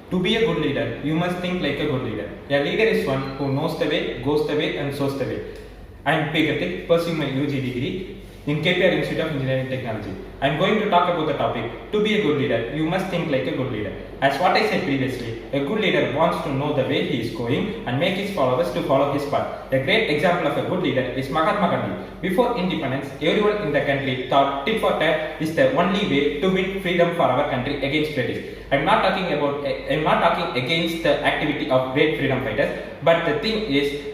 To be a good leader, you must think like a good leader. A leader is one who knows the way, goes the way, and shows the way. I am Kiruthic, pursuing my UG degree in KPR Institute of Engineering Technology. I am going to talk about the topic, to be a good leader, you must think like a good leader. As what I said previously, a good leader wants to know the way he is going and make his followers to follow his path. A great example of a good leader is Mahatma Gandhi. Before independence, everyone in the country thought tit for tat is the only way to win freedom for our country against British. I'm not talking against the activity of great freedom fighters, but the thing is,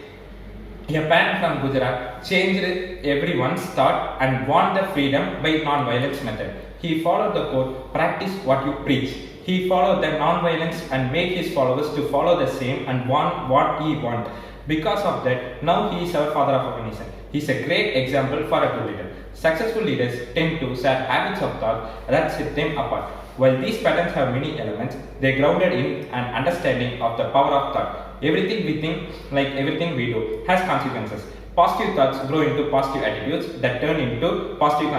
a man from Gujarat changed everyone's thought and won the freedom by non-violence method. He followed the code, practice what you preach. He followed the non-violence and made his followers to follow the same and want what he want. Because of that, now he is our father of our nation. He is a great example for a good leader. Successful leaders tend to share habits of thought that set them apart. While these patterns have many elements, they are grounded in an understanding of the power of thought. Everything we think, like everything we do, has consequences. Positive thoughts grow into positive attitudes that turn into positive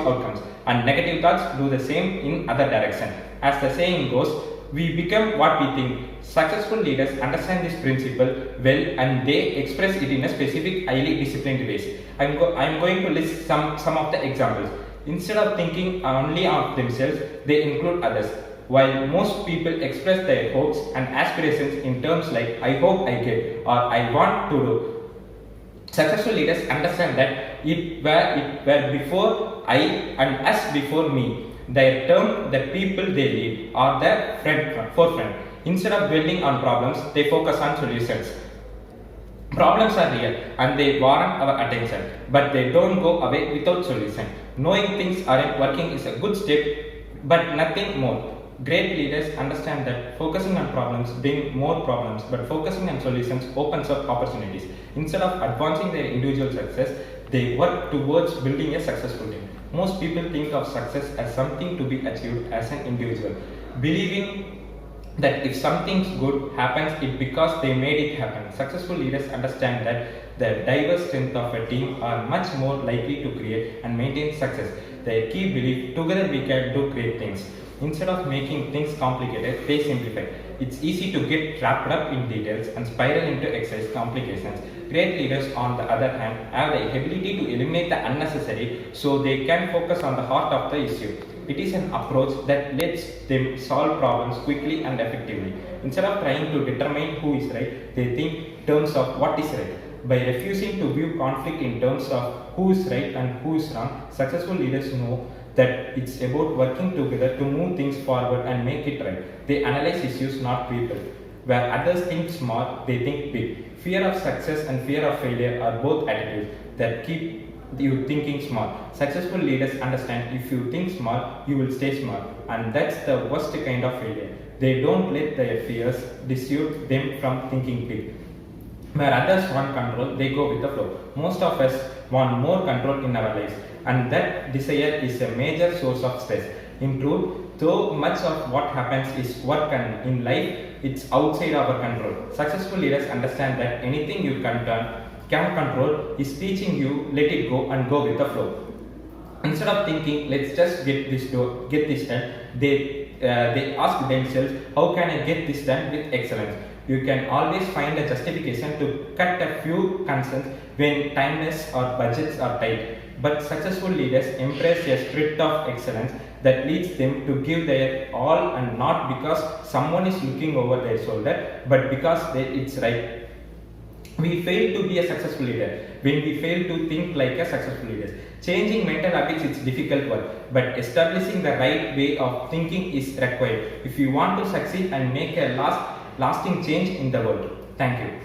outcomes, and negative thoughts do the same in other direction. As the saying goes, we become what we think. Successful leaders understand this principle well and they express it in a specific, highly disciplined ways. I'm going to list some of the examples. Instead of thinking only of themselves, they include others. While most people express their hopes and aspirations in terms like I hope I get or I want to do, successful leaders understand that it were before I and us before me. Their term, the people they lead, are the forefront. Instead of dwelling on problems, they focus on solutions. Problems are real and they warrant our attention, but they don't go away without solution. Knowing things aren't working is a good step, but nothing more. Great leaders understand that focusing on problems bring more problems, but focusing on solutions opens up opportunities. Instead of advancing their individual success, they work towards building a successful team. Most people think of success as something to be achieved as an individual, believing that if something good happens, it's because they made it happen. Successful leaders understand that the diverse strength of a team are much more likely to create and maintain success. Their key belief, together we can do great things. Instead of making things complicated, they simplify. It's easy to get wrapped up in details and spiral into excess complications. Great leaders, on the other hand, have the ability to eliminate the unnecessary so they can focus on the heart of the issue. It is an approach that lets them solve problems quickly and effectively. Instead of trying to determine who is right, they think in terms of what is right. By refusing to view conflict in terms of who is right and who is wrong, successful leaders know that it's about working together to move things forward and make it right. They analyze issues, not people. Where others think small, they think big. Fear of success and fear of failure are both attitudes that keep you thinking small. Successful leaders understand if you think small, you will stay small, and that's the worst kind of failure. They don't let their fears dissuade them from thinking big. Where others want control, they go with the flow. Most of us want more control in our lives, and that desire is a major source of stress. In truth, though much of what happens is work and in life, it's outside our control. Successful leaders understand that anything you can control is teaching you let it go and go with the flow. Instead of thinking let's just get this done, they ask themselves how can I get this done with excellence. You can always find a justification to cut a few concerns when timeless or budgets are tight. But successful leaders embrace a spirit of excellence that leads them to give their all, and not because someone is looking over their shoulder, but because it's right. We fail to be a successful leader when we fail to think like a successful leader. Changing mental habits is difficult work, but establishing the right way of thinking is required if you want to succeed and make a lasting change in the world. Thank you.